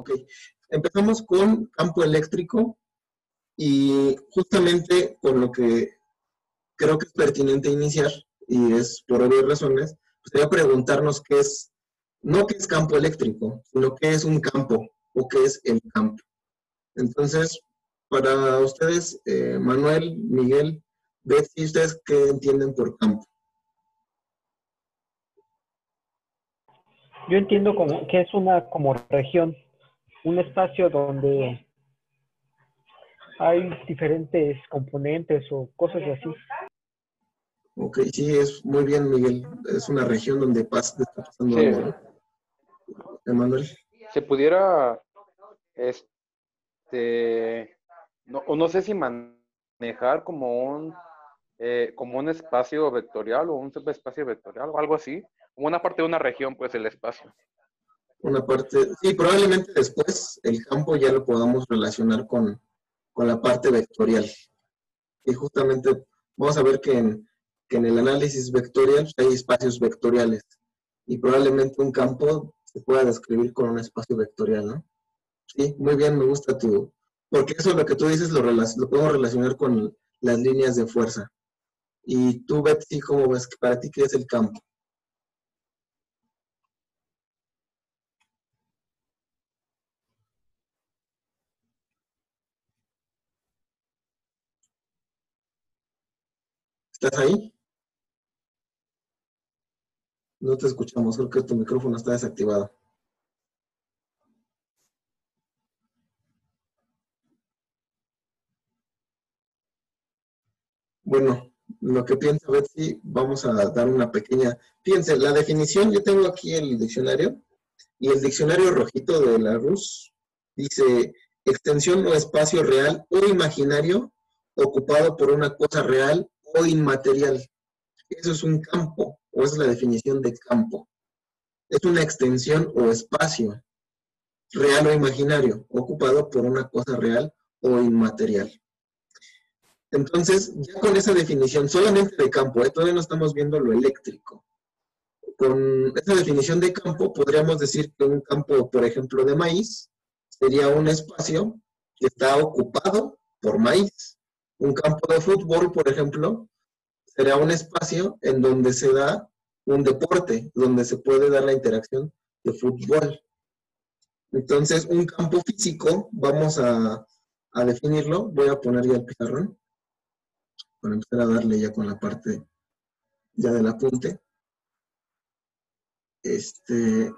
Ok, empezamos con campo eléctrico y justamente con lo que creo que es pertinente iniciar, y es por obvias razones, pues sería preguntarnos qué es, no qué es campo eléctrico, sino qué es un campo o qué es el campo. Entonces, para ustedes, Manuel, Miguel, Betsy, ¿ustedes qué entienden por campo? Yo entiendo como que es una como región, un espacio donde hay diferentes componentes o cosas así. Ok, sí, es muy bien, Miguel. Es una región donde está pasando Sí, algo, ¿no? Emanuel. se pudiera, no sé si manejar como un espacio vectorial o un subespacio vectorial o algo así, como una parte de una región, pues el espacio. Una parte, sí, probablemente después el campo ya lo podamos relacionar con la parte vectorial. Y justamente vamos a ver que en el análisis vectorial hay espacios vectoriales. Y probablemente un campo se pueda describir con un espacio vectorial, ¿no? Sí, muy bien, me gusta tu... Porque eso lo que tú dices lo podemos relacionar con las líneas de fuerza. Y tú, Betsy, ¿cómo ves? Para ti, ¿qué es el campo? ¿Estás ahí? No te escuchamos, creo que tu micrófono está desactivado. Bueno, lo que piensa Betsy, vamos a dar una pequeña... Fíjense, la definición, yo tengo aquí el diccionario, y el diccionario rojito de la RUS dice extensión o espacio real o imaginario ocupado por una cosa real o inmaterial. Eso es un campo, o esa es la definición de campo. Es una extensión o espacio real o imaginario ocupado por una cosa real o inmaterial. Entonces, ya con esa definición, solamente de campo, todavía no estamos viendo lo eléctrico. Con esa definición de campo, podríamos decir que un campo, por ejemplo, de maíz, sería un espacio que está ocupado por maíz. Un campo de fútbol, por ejemplo, será un espacio en donde se da un deporte, donde se puede dar la interacción de fútbol. Entonces, un campo físico, vamos a definirlo. Voy a poner ya el pizarrón para empezar a darle ya con la parte ya del apunte. Ahí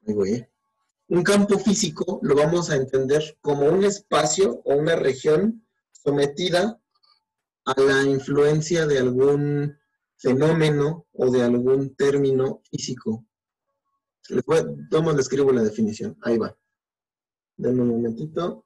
voy. Un campo físico lo vamos a entender como un espacio o una región sometida a la influencia de algún fenómeno o de algún término físico. Le escribo la definición. Ahí va. Denme un momentito.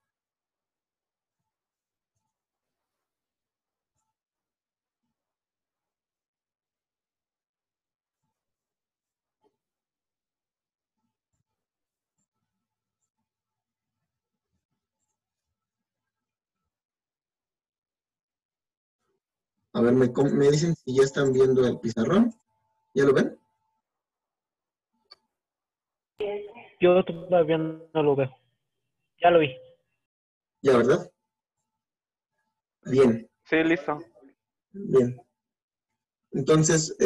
A ver, me dicen si ya están viendo el pizarrón. ¿Ya lo ven? Yo todavía no lo veo. Ya lo vi. Ya, ¿verdad? Bien. Sí, listo. Bien. Entonces,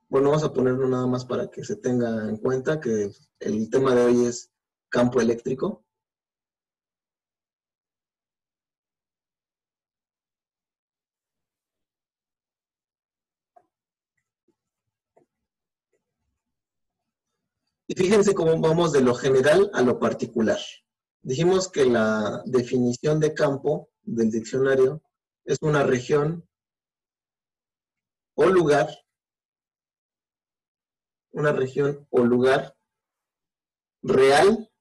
bueno, vamos a ponerlo nada más para que se tenga en cuenta que el tema de hoy es campo eléctrico. Y fíjense cómo vamos de lo general a lo particular. Dijimos que la definición de campo del diccionario es una región o lugar, real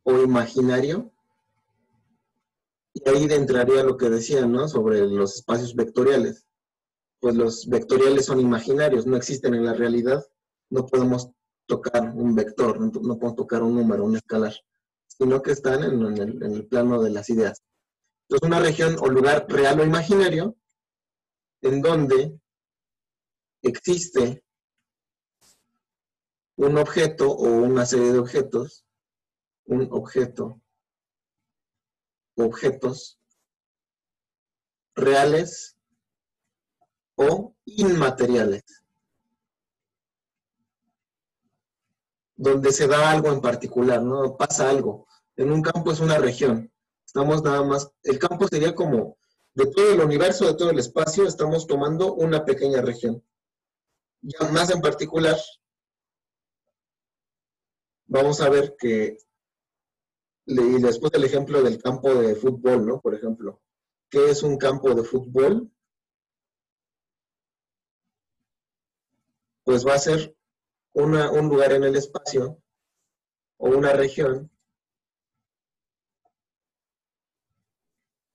o imaginario. Y ahí entraría lo que decía, ¿no? Sobre los espacios vectoriales. Pues los vectoriales son imaginarios, no existen en la realidad. No podemos tocar un vector, no podemos tocar un número, un escalar, sino que están en el plano de las ideas. Entonces, una región o lugar real o imaginario en donde existe un objeto o una serie de objetos, un objeto, objetos reales o inmateriales, donde se da algo en particular, ¿no? Pasa algo. En un campo es una región. Estamos nada más, el campo sería como de todo el universo, de todo el espacio, estamos tomando una pequeña región. Ya más en particular, vamos a ver que, y después el ejemplo del campo de fútbol, ¿no? Por ejemplo, ¿qué es un campo de fútbol? Pues va a ser un lugar en el espacio o una región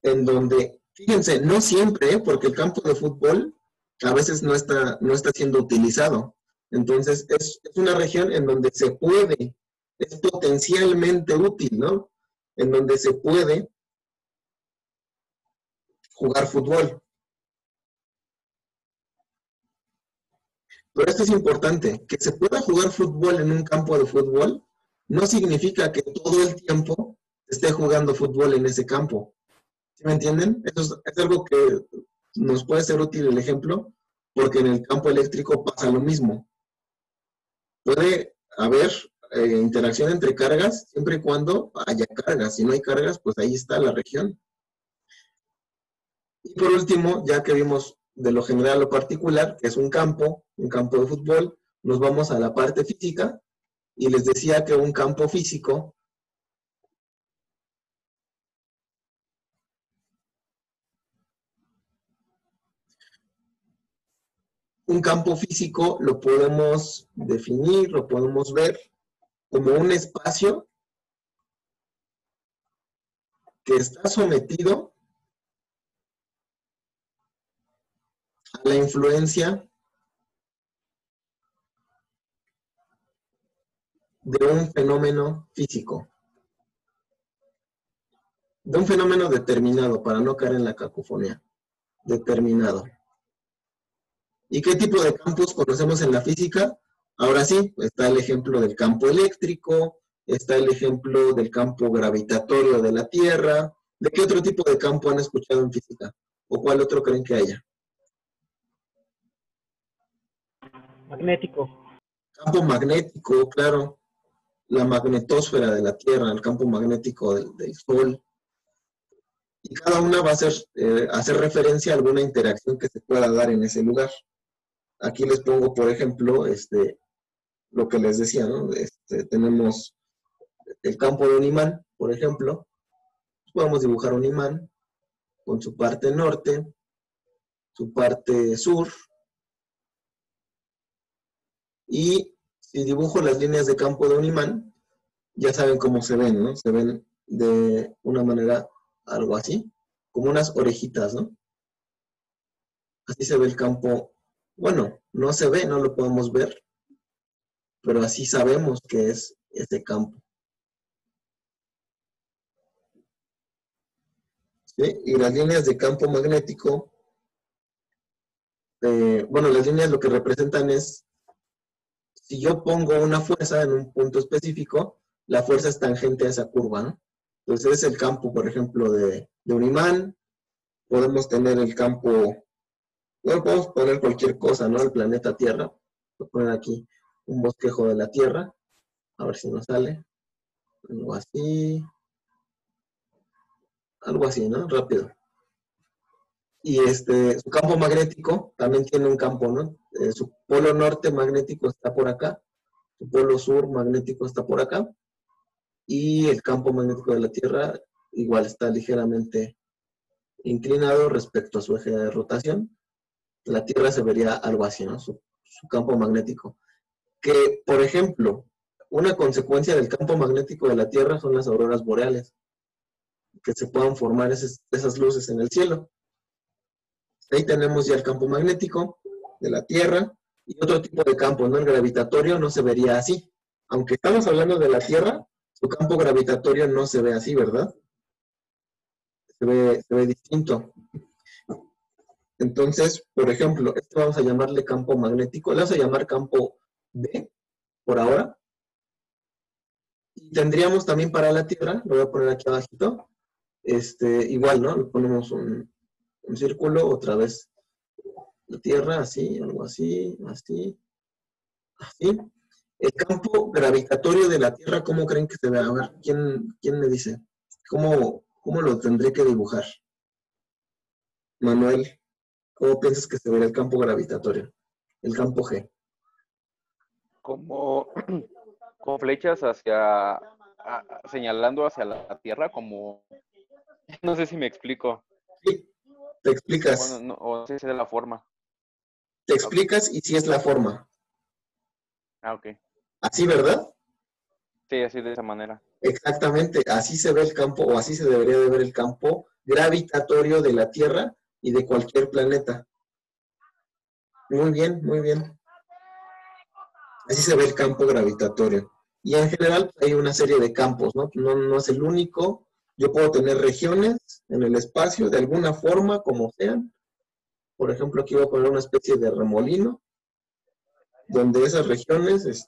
en donde, fíjense, no siempre, porque el campo de fútbol a veces no está siendo utilizado. Entonces, es una región en donde se puede, es potencialmente útil, ¿no? En donde se puede jugar fútbol. Pero esto es importante, que se pueda jugar fútbol en un campo de fútbol no significa que todo el tiempo esté jugando fútbol en ese campo. ¿Sí me entienden? Eso es algo que nos puede ser útil el ejemplo, porque en el campo eléctrico pasa lo mismo. Puede haber interacción entre cargas siempre y cuando haya cargas. Si no hay cargas, pues ahí está la región. Y por último, ya que vimos de lo general a lo particular, que es un campo de fútbol, nos vamos a la parte física y les decía que un campo físico lo podemos definir, lo podemos ver como un espacio que está sometido a la influencia de un fenómeno físico, de un fenómeno determinado, para no caer en la cacofonía, determinado. ¿Y qué tipo de campos conocemos en la física? Ahora sí, está el ejemplo del campo eléctrico, está el ejemplo del campo gravitatorio de la Tierra. ¿De qué otro tipo de campo han escuchado en física? ¿O cuál otro creen que haya? Magnético. Campo magnético, claro. La magnetosfera de la Tierra, el campo magnético del Sol. Y cada una va a hacer referencia a alguna interacción que se pueda dar en ese lugar. Aquí les pongo, por ejemplo, lo que les decía, ¿no? Tenemos el campo de un imán, por ejemplo. Podemos dibujar un imán con su parte norte, su parte sur. Y si dibujo las líneas de campo de un imán, ya saben cómo se ven, ¿no? Se ven de una manera algo así, como unas orejitas, ¿no? Así se ve el campo. Bueno, no se ve, no lo podemos ver, pero así sabemos que es ese campo. ¿Sí? Y las líneas de campo magnético, bueno, las líneas lo que representan es, si yo pongo una fuerza en un punto específico, la fuerza es tangente a esa curva, ¿no? Entonces es el campo, por ejemplo, de un imán. Podemos tener el campo, bueno, podemos poner cualquier cosa, ¿no? El planeta Tierra. Voy a poner aquí un bosquejo de la Tierra, a ver si nos sale. Algo así, ¿no? Rápido. Y su campo magnético también tiene un campo, ¿no? Su polo norte magnético está por acá, su polo sur magnético está por acá, y el campo magnético de la Tierra igual está ligeramente inclinado respecto a su eje de rotación. La Tierra se vería algo así, ¿no? Su campo magnético. Que, por ejemplo, una consecuencia del campo magnético de la Tierra son las auroras boreales, que se puedan formar esas luces en el cielo. Ahí tenemos ya el campo magnético de la Tierra y otro tipo de campo, ¿no? El gravitatorio no se vería así. Aunque estamos hablando de la Tierra, su campo gravitatorio no se ve así, ¿verdad? Se ve distinto. Entonces, por ejemplo, vamos a llamarle campo magnético, le vamos a llamar campo B, por ahora. Y tendríamos también para la Tierra, lo voy a poner aquí abajito, igual, ¿no? Le ponemos un círculo, otra vez la Tierra, así, algo así, así, así. El campo gravitatorio de la Tierra, ¿cómo creen que se ve? A ver, ¿quién me dice? ¿Cómo lo tendré que dibujar? Manuel, ¿cómo piensas que se verá el campo gravitatorio? El campo G. Como con flechas señalando hacia la Tierra, como, no sé si me explico. Sí, te explicas. Bueno, no, o no sé si es la forma. Te explicas y si es la forma. Ah, ok. Así, ¿verdad? Sí, así de esa manera. Exactamente, así se ve el campo, o así se debería de ver el campo gravitatorio de la Tierra y de cualquier planeta. Muy bien, muy bien. Así se ve el campo gravitatorio. Y en general hay una serie de campos, ¿no? No es el único. Yo puedo tener regiones en el espacio de alguna forma, como sean. Por ejemplo, aquí voy a poner una especie de remolino, donde esas regiones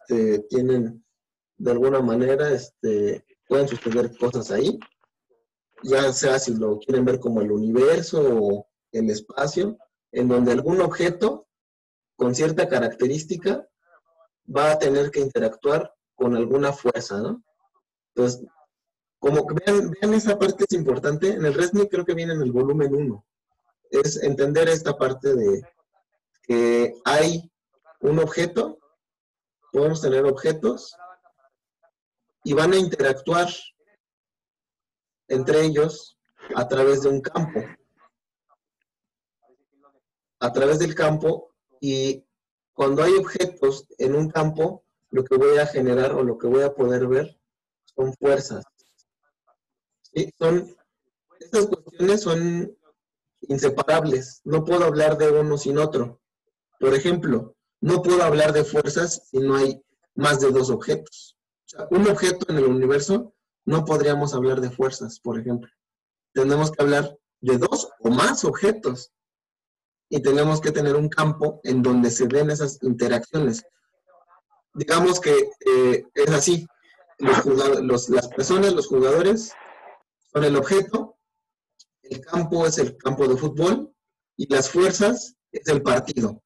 tienen, de alguna manera, pueden suceder cosas ahí. Ya sea si lo quieren ver como el universo o el espacio, en donde algún objeto con cierta característica va a tener que interactuar con alguna fuerza, ¿no? Entonces, como que vean esa parte es importante, en el RESNI creo que viene en el volumen 1, es entender esta parte de que hay un objeto, podemos tener objetos y van a interactuar entre ellos a través de un campo. A través del campo, y cuando hay objetos en un campo, lo que voy a generar o lo que voy a poder ver son fuerzas. ¿Sí? Estas cuestiones son inseparables. No puedo hablar de uno sin otro. Por ejemplo, no puedo hablar de fuerzas si no hay más de dos objetos. O sea, un objeto en el universo, no podríamos hablar de fuerzas, por ejemplo. Tenemos que hablar de dos o más objetos. Y tenemos que tener un campo en donde se den esas interacciones. Digamos que es así. Las personas, los jugadores, son el objeto, el campo es el campo de fútbol y las fuerzas es el partido.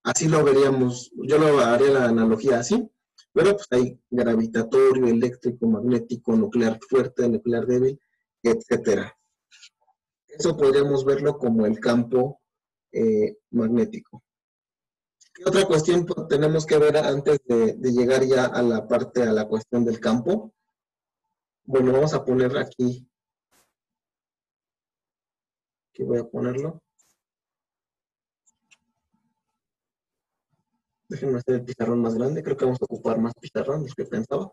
Así lo veríamos, yo lo haría la analogía así, pero pues hay gravitatorio, eléctrico, magnético, nuclear fuerte, nuclear débil, etcétera. Eso podríamos verlo como el campo magnético. ¿Qué otra cuestión tenemos que ver antes de llegar ya a la cuestión del campo? Bueno, vamos a poner aquí voy a ponerlo. Déjenme hacer el pizarrón más grande, creo que vamos a ocupar más pizarrón de lo que pensaba.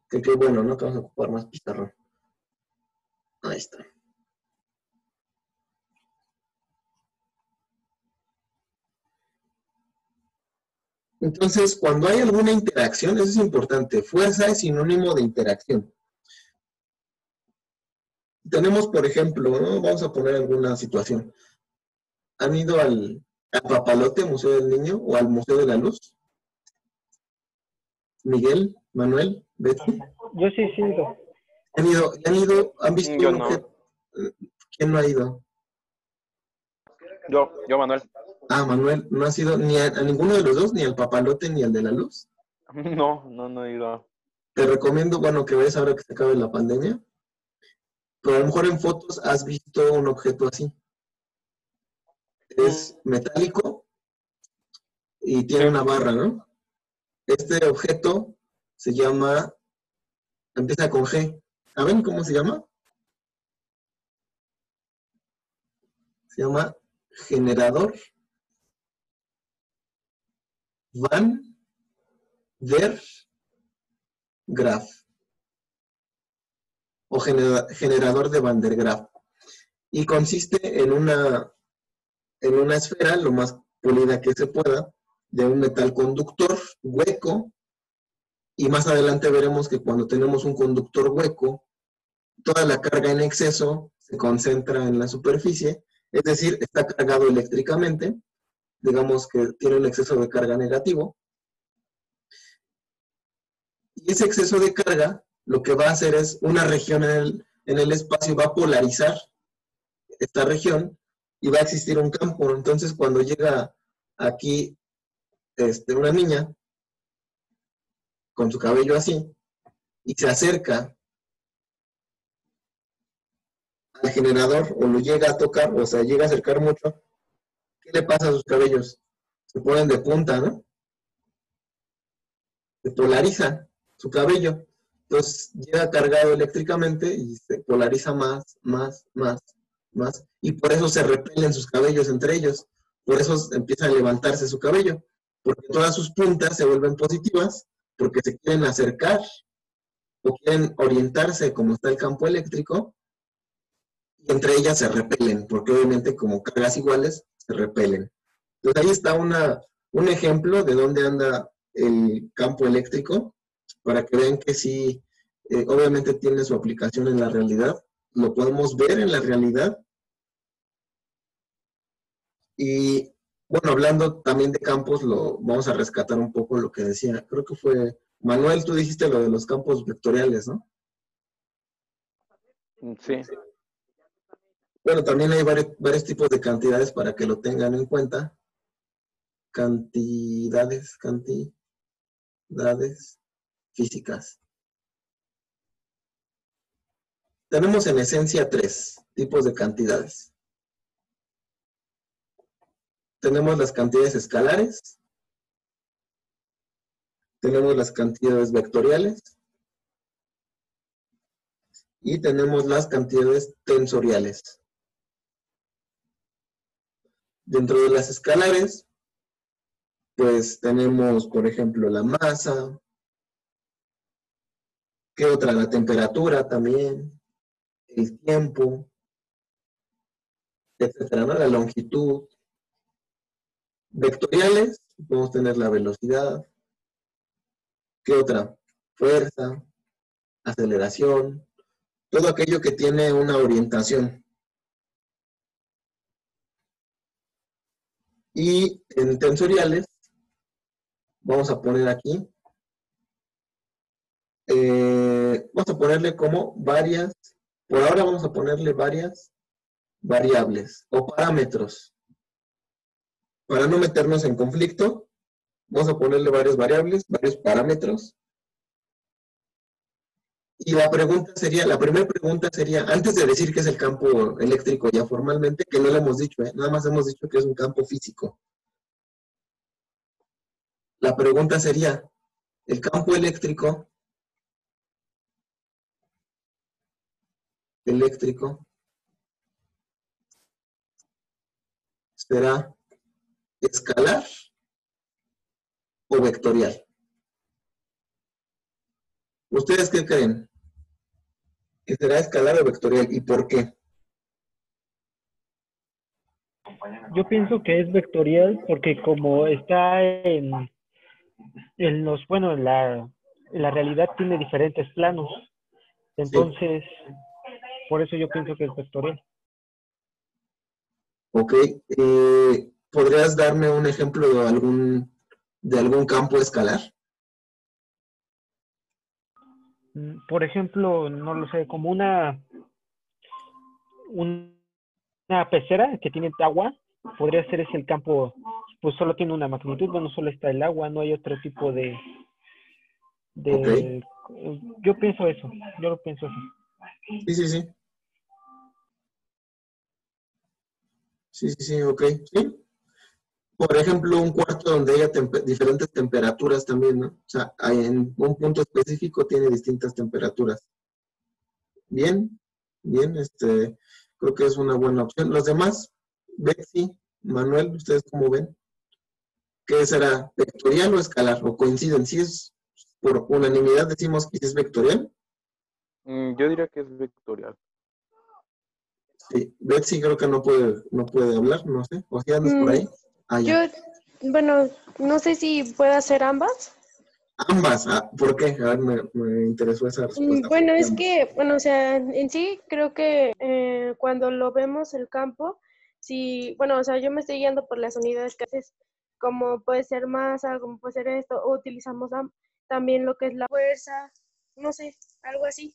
Que qué bueno, ¿no? Que vamos a ocupar más pizarrón. Ahí está. Entonces, cuando hay alguna interacción, eso es importante. Fuerza es sinónimo de interacción. Tenemos, por ejemplo, ¿no? Vamos a poner alguna situación. ¿Han ido al Papalote, Museo del Niño, o al Museo de la Luz? Miguel, Manuel, Betty. Yo sí he ido. ¿Han visto Yo un no. objeto? ¿Quién no ha ido? Yo, Manuel. Ah, Manuel, ¿no has ido ni a ninguno de los dos, ni al Papalote ni al de la Luz? No he ido. Te recomiendo, bueno, que veas ahora que se acabe la pandemia, pero a lo mejor en fotos has visto un objeto así. Es metálico y tiene Sí. una barra, ¿no? Este objeto se llama, empieza con G. ¿Saben cómo se llama? Se llama generador Van der Graaf o generador de Van der Graaf, y consiste en una esfera lo más pulida que se pueda de un metal conductor hueco, y más adelante veremos que cuando tenemos un conductor hueco, toda la carga en exceso se concentra en la superficie Es decir, está cargado eléctricamente, digamos que tiene un exceso de carga negativo, y ese exceso de carga lo que va a hacer es una región en el espacio va a polarizar esta región y va a existir un campo. Entonces, cuando llega aquí una niña con su cabello así y se acerca al generador o lo llega a tocar, o sea, llega a acercar mucho, ¿qué le pasa a sus cabellos? Se ponen de punta, ¿no? Se polariza su cabello. Entonces llega cargado eléctricamente y se polariza más, y por eso se repelen sus cabellos entre ellos. Por eso empieza a levantarse su cabello, porque todas sus puntas se vuelven positivas, porque se quieren acercar o quieren orientarse como está el campo eléctrico, y entre ellas se repelen, porque obviamente como cargas iguales se repelen. Entonces ahí está un ejemplo de dónde anda el campo eléctrico, para que vean que sí, obviamente tiene su aplicación en la realidad, lo podemos ver en la realidad. Y bueno, hablando también de campos, vamos a rescatar un poco lo que decía, creo que fue Manuel, tú dijiste lo de los campos vectoriales, ¿no? Sí. Bueno, también hay varios tipos de cantidades para que lo tengan en cuenta. Cantidades físicas. Tenemos en esencia 3 tipos de cantidades. Tenemos las cantidades escalares, tenemos las cantidades vectoriales y tenemos las cantidades tensoriales. Dentro de las escalares, pues tenemos, por ejemplo, la masa. ¿Qué otra? La temperatura también, el tiempo, etcétera, ¿no? La longitud. Vectoriales, podemos tener la velocidad. ¿Qué otra? Fuerza, aceleración, todo aquello que tiene una orientación. Y en tensoriales, vamos a poner aquí, vamos a ponerle como varias, por ahora vamos a ponerle varias variables o parámetros. Para no meternos en conflicto, vamos a ponerle varias variables, varios parámetros. Y la primera pregunta sería, antes de decir que es el campo eléctrico ya formalmente, que no lo hemos dicho, nada más hemos dicho que es un campo físico. La pregunta sería, ¿el campo eléctrico será escalar o vectorial? ¿Ustedes qué creen? ¿Que será escalar o vectorial? ¿Y por qué? Yo pienso que es vectorial porque como está en la realidad tiene diferentes planos. Entonces, por eso yo pienso que es vectorial. Ok. ¿Podrías darme un ejemplo de algún campo escalar? Por ejemplo, no lo sé, como una pecera que tiene agua, podría ser ese el campo, pues solo tiene una magnitud, bueno, solo está el agua, no hay otro tipo de Ok. yo pienso eso, yo lo pienso así. Sí. Sí, ok. Sí. Por ejemplo, un cuarto donde haya diferentes temperaturas también, ¿no? O sea, en un punto específico tiene distintas temperaturas. Bien, creo que es una buena opción. Los demás, Betsy, Manuel, ¿ustedes cómo ven? ¿Qué será? ¿Vectorial o escalar? ¿O coinciden? Si es por unanimidad decimos que es vectorial. Yo diría que es vectorial. Sí, Betsy creo que no puede hablar, no sé. ¿O si andas por ahí? Yo, bueno, no sé si puede hacer ambas. Ambas, ¿por qué? A ver, me interesó esa respuesta. Bueno, es que, bueno, o sea, en sí creo que cuando lo vemos el campo, si, bueno, o sea, yo me estoy guiando por las unidades que haces, como puede ser masa, como puede ser esto, o utilizamos también lo que es la fuerza, no sé, algo así,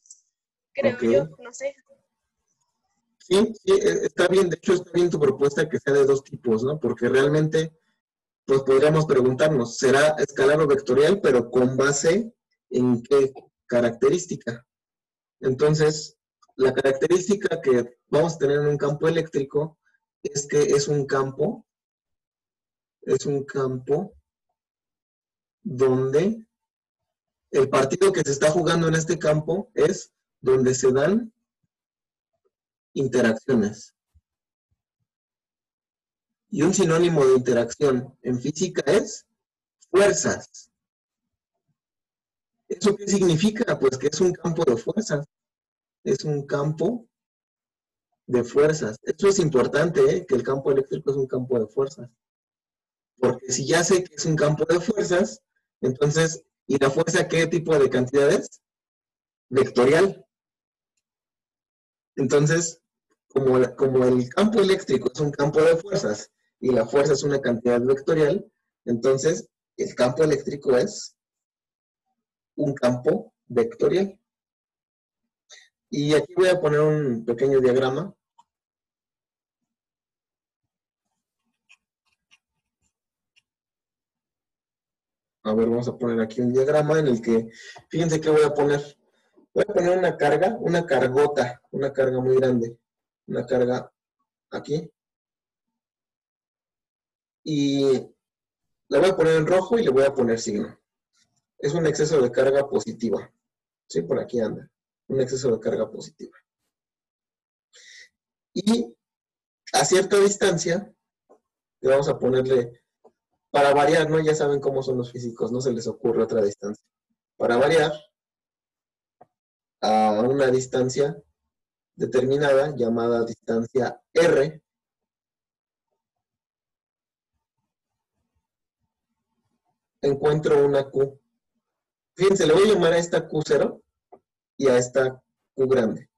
creo Ok. yo, no sé. Sí, sí, está bien. De hecho, está bien tu propuesta que sea de dos tipos, ¿no? Porque realmente, pues podríamos preguntarnos, ¿será escalar o vectorial, pero con base en qué característica? Entonces, la característica que vamos a tener en un campo eléctrico es que es un campo donde el partido que se está jugando en este campo es donde se dan interacciones. Y un sinónimo de interacción en física es fuerzas. ¿Eso qué significa? Pues que es un campo de fuerzas. Es un campo de fuerzas. Esto es importante, ¿eh? Que el campo eléctrico es un campo de fuerzas. Porque si ya sé que es un campo de fuerzas, entonces, ¿y la fuerza qué tipo de cantidad es? Vectorial. Entonces, como el campo eléctrico es un campo de fuerzas y la fuerza es una cantidad vectorial, entonces el campo eléctrico es un campo vectorial. Y aquí voy a poner un pequeño diagrama. A ver, vamos a poner aquí un diagrama en el que, fíjense qué voy a poner. Voy a poner una carga, una cargota, una carga muy grande. Una carga aquí. Y la voy a poner en rojo y le voy a poner signo. Es un exceso de carga positiva. Sí, por aquí anda. Un exceso de carga positiva. Y a cierta distancia, le vamos a ponerle, para variar, ¿no? Ya saben cómo son los físicos, no se les ocurre otra distancia. Para variar, a una distancia determinada, llamada distancia R, encuentro una Q. Fíjense, le voy a llamar a esta Q0 y a esta Q grande.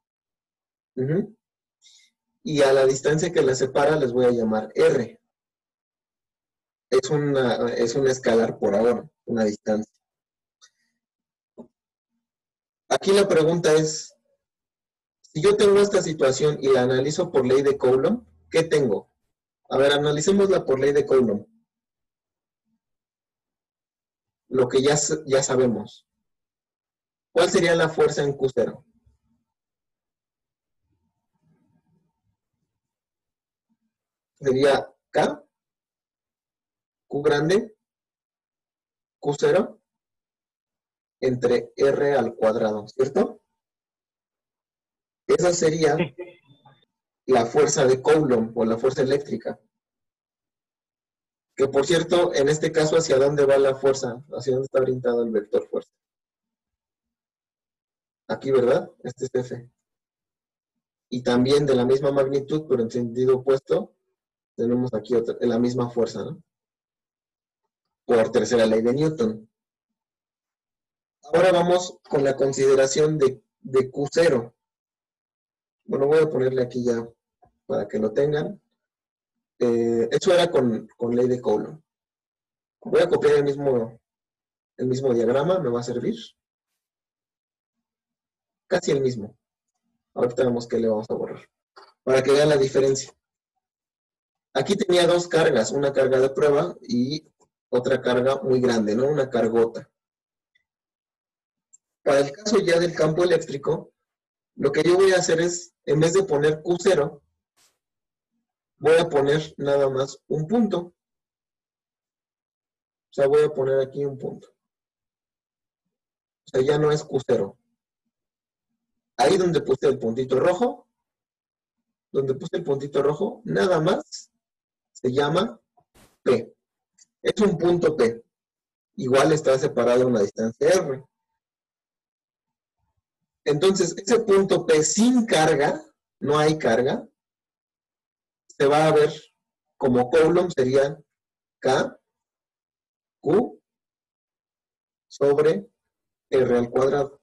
Y a la distancia que la separa les voy a llamar R. Es una escalar por ahora, una distancia. Aquí la pregunta es, si yo tengo esta situación y la analizo por ley de Coulomb, ¿qué tengo? A ver, analicémosla por ley de Coulomb. Lo que ya sabemos. ¿Cuál sería la fuerza en Q0? Sería K, Q grande, Q0, entre R al cuadrado, ¿cierto? Esa sería la fuerza de Coulomb o la fuerza eléctrica. Que por cierto, en este caso, ¿hacia dónde va la fuerza? ¿Hacia dónde está orientado el vector fuerza? Aquí, ¿verdad? Este es F. Y también de la misma magnitud, pero en sentido opuesto, tenemos aquí la misma fuerza, ¿no? Por tercera ley de Newton. Ahora vamos con la consideración de Q0. Bueno, voy a ponerle aquí ya para que lo tengan. Eso era con ley de Coulomb. Voy a copiar el mismo diagrama, me va a servir. Casi el mismo. Ahorita vemos que le vamos a borrar. Para que vean la diferencia. Aquí tenía dos cargas, una carga de prueba y otra carga muy grande, ¿no? Una cargota. Para el caso ya del campo eléctrico, lo que yo voy a hacer es, en vez de poner Q0, voy a poner nada más un punto. O sea, voy a poner aquí un punto. O sea, ya no es Q0. Ahí donde puse el puntito rojo, nada más se llama P. Es un punto P. Igual está separado a una distancia R. Entonces, ese punto P sin carga, no hay carga, se va a ver como Coulomb sería K, Q, sobre R al cuadrado.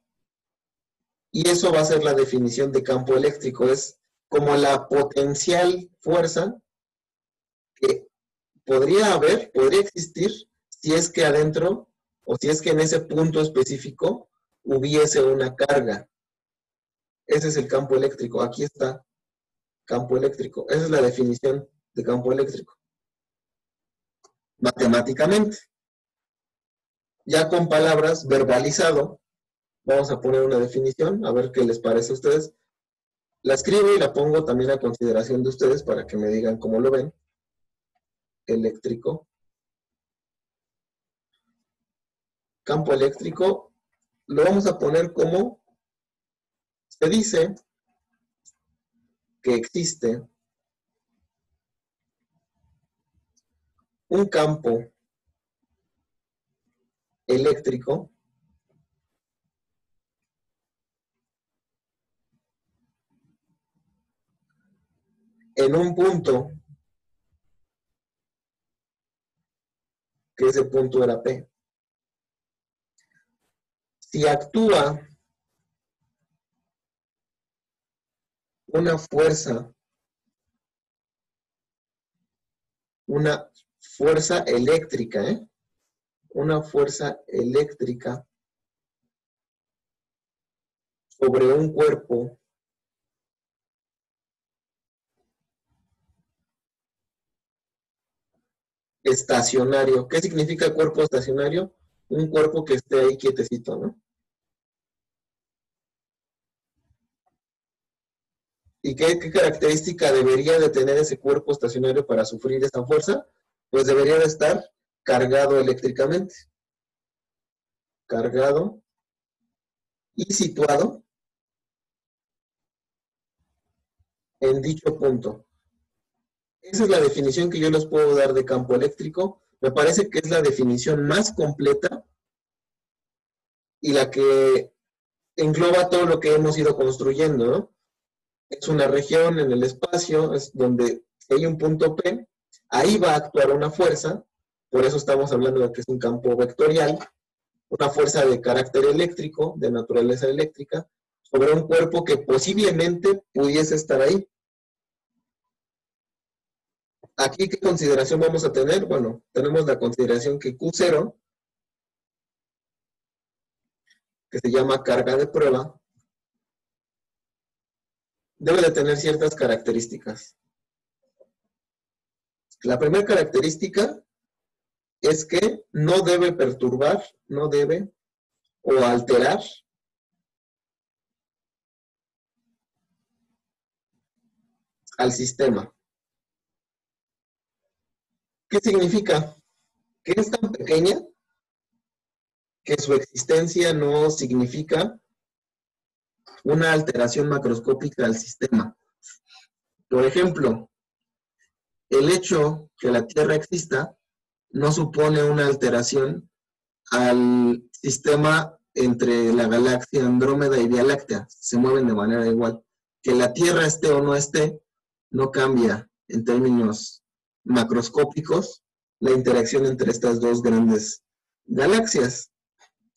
Y eso va a ser la definición de campo eléctrico. Es como la potencial fuerza que podría existir si es que adentro o si es que en ese punto específico hubiese una carga. Ese es el campo eléctrico. Aquí está, campo eléctrico. Esa es la definición de campo eléctrico. Matemáticamente. Ya con palabras, verbalizado, vamos a poner una definición, a ver qué les parece a ustedes. La escribo y la pongo también a consideración de ustedes para que me digan cómo lo ven. Eléctrico. Campo eléctrico lo vamos a poner como se dice que existe un campo eléctrico en un punto, que ese punto era P. Si actúa una fuerza eléctrica, una fuerza eléctrica sobre un cuerpo estacionario. ¿Qué significa cuerpo estacionario? Un cuerpo que esté ahí quietecito, ¿no? ¿Y qué característica debería de tener ese cuerpo estacionario para sufrir esa fuerza? Pues debería de estar cargado eléctricamente. Cargado y situado en dicho punto. Esa es la definición que yo les puedo dar de campo eléctrico. Me parece que es la definición más completa y la que engloba todo lo que hemos ido construyendo, ¿no? Es una región en el espacio, es donde hay un punto P, ahí va a actuar una fuerza, por eso estamos hablando de que es un campo vectorial, una fuerza de carácter eléctrico, de naturaleza eléctrica, sobre un cuerpo que posiblemente pudiese estar ahí. Aquí, ¿qué consideración vamos a tener? Bueno, tenemos la consideración que Q0, que se llama carga de prueba, debe de tener ciertas características. La primera característica es que no debe perturbar, no debe o alterar al sistema. ¿Qué significa? Que es tan pequeña que su existencia no significa una alteración macroscópica al sistema. Por ejemplo, el hecho que la Tierra exista no supone una alteración al sistema entre la galaxia Andrómeda y Vía Láctea. Se mueven de manera igual. Que la Tierra esté o no esté, no cambia en términos macroscópicos la interacción entre estas dos grandes galaxias.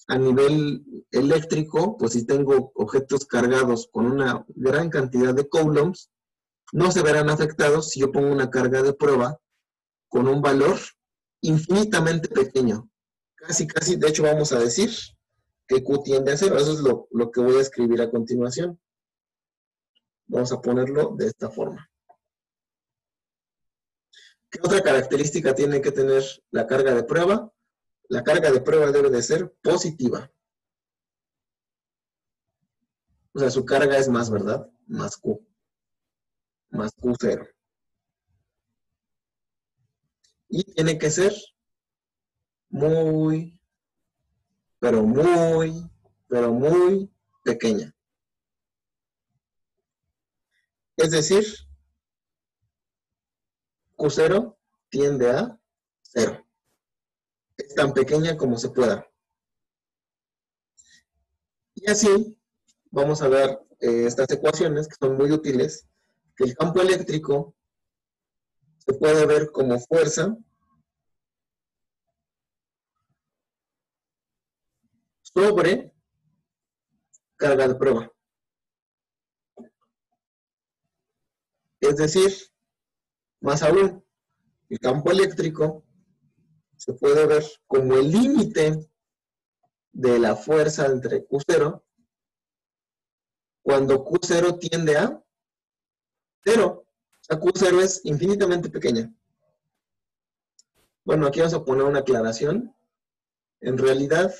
A nivel eléctrico, pues si tengo objetos cargados con una gran cantidad de coulombs, no se verán afectados si yo pongo una carga de prueba con un valor infinitamente pequeño. Casi, de hecho vamos a decir que Q tiende a 0. Eso es lo que voy a escribir a continuación. Vamos a ponerlo de esta forma. ¿Qué otra característica tiene que tener la carga de prueba? La carga de prueba debe de ser positiva. O sea, su carga es más, ¿verdad? Más Q. Más Q0. Y tiene que ser muy, pero muy pequeña. Es decir, Q0 tiende a 0. Es tan pequeña como se pueda. Y así vamos a ver estas ecuaciones que son muy útiles, que el campo eléctrico se puede ver como fuerza sobre carga de prueba. Es decir, más aún, El campo eléctrico se puede ver como el límite de la fuerza entre Q0 cuando Q0 tiende a 0. O sea, Q0 es infinitamente pequeña. Bueno, aquí vamos a poner una aclaración. En realidad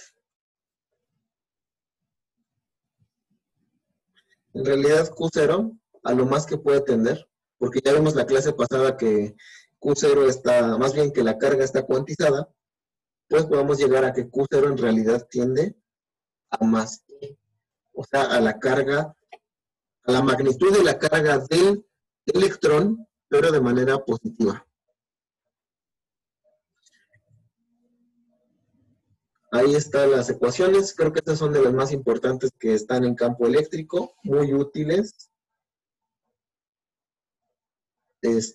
Q0 a lo más que puede tender, porque ya vimos la clase pasada que Q0 está, más bien que la carga está cuantizada, pues podemos llegar a que Q0 en realidad tiende a más E, o sea, a la carga, a la magnitud de la carga del electrón, pero de manera positiva. Ahí están las ecuaciones, creo que estas son de las más importantes que están en campo eléctrico, muy útiles.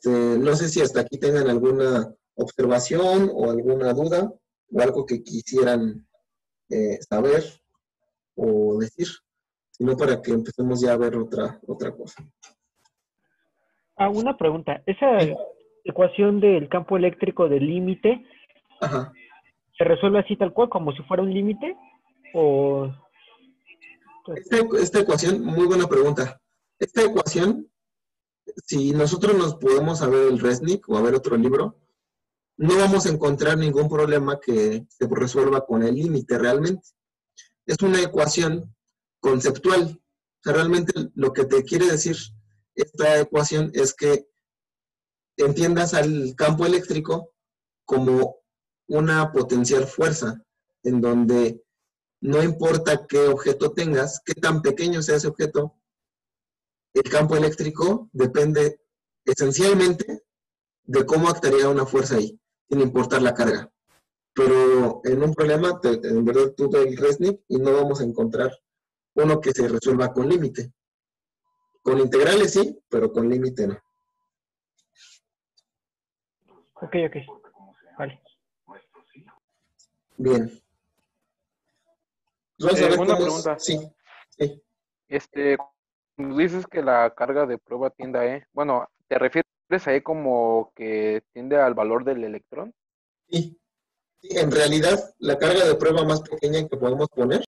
No sé si hasta aquí tengan alguna observación o alguna duda o algo que quisieran saber o decir, sino para que empecemos ya a ver otra cosa. Una pregunta. ¿Esa Sí. ecuación del campo eléctrico del límite Ajá. se resuelve así tal cual, como si fuera un límite? ¿O Esta ecuación, muy buena pregunta. Esta ecuación, si nosotros nos podemos a ver el Resnick o a ver otro libro, no vamos a encontrar ningún problema que se resuelva con el límite realmente. Es una ecuación conceptual. O sea, realmente lo que te quiere decir esta ecuación es que entiendas al campo eléctrico como una potencial fuerza, en donde no importa qué objeto tengas, qué tan pequeño sea ese objeto, el campo eléctrico depende esencialmente de cómo actuaría una fuerza ahí, sin importar la carga. Pero en un problema, en verdad, tú ves el Resnick y no vamos a encontrar uno que se resuelva con límite. Con integrales sí, pero con límite no. Ok, vale. Bien. Vamos a ver Una cómo pregunta. Sí, sí. Cuando dices que la carga de prueba tiende a E, bueno, ¿te refieres a E como que tiende al valor del electrón? Sí. Sí, en realidad, la carga de prueba más pequeña que podemos poner